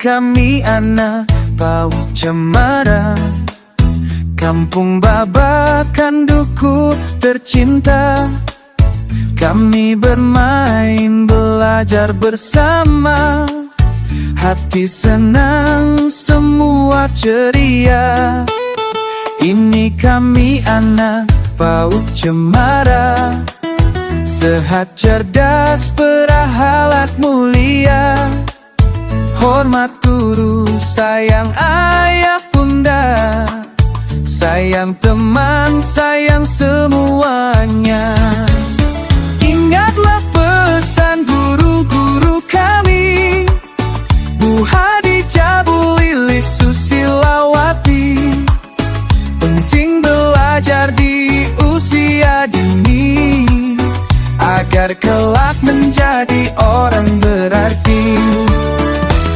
kami anak Pau Cemara, kampung Babakan Duku tercinta. Kami bermain, belajar bersama, hati senang, semua ceria. Ini kami anak Pau Cemara, sehat, cerdas, berahlak mulia. Hormat guru, sayang ayah bunda, sayang teman, sayang semuanya. Ingatlah pesan guru-guru kami, Bu Hadijah, Bu Lilis, Susilawati. Penting belajar di usia dini, agar kelak menjadi orang berarti.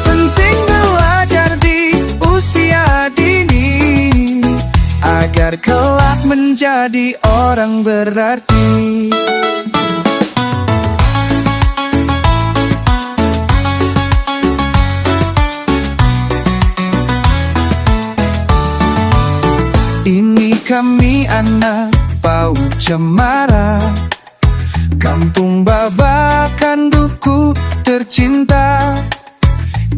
Penting belajar di usia dini, agar kelak menjadi orang berarti. Ini kami anak Pau Cemara, kampung Babakan Duku tercinta.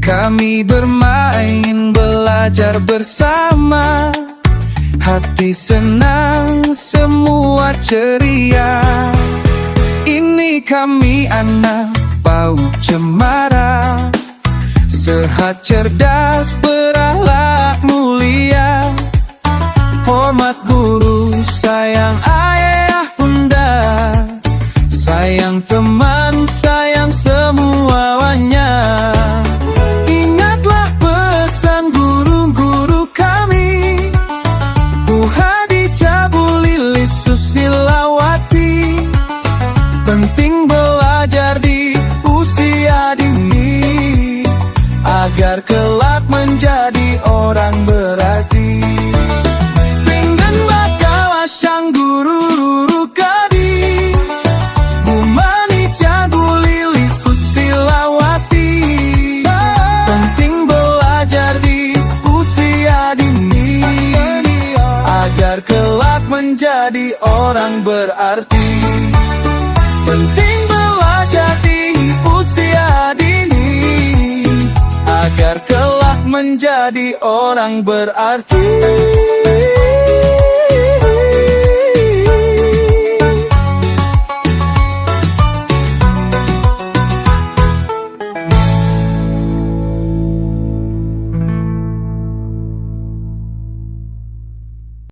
Kami bermain, belajar bersama, hati senang, semua ceria. Ini kami anak Pau Cemara, sehat, cerdas, berahlak mulia. Hormat guru, sayang ayah bunda, sayang teman, sayang semuanya. Ingatlah pesan guru-guru kami, Bu Hadijah, Bu Lilis, Susilawati. Penting belajar di usia dini, agar kelak menjadi orang berarti. Sang guru-guru kadi, Bu Manijah, Bu Lilis, Susilawati. Penting belajar di usia dini, agar kelak menjadi orang berarti. Penting belajar di usia dini, agar kelak menjadi orang berarti.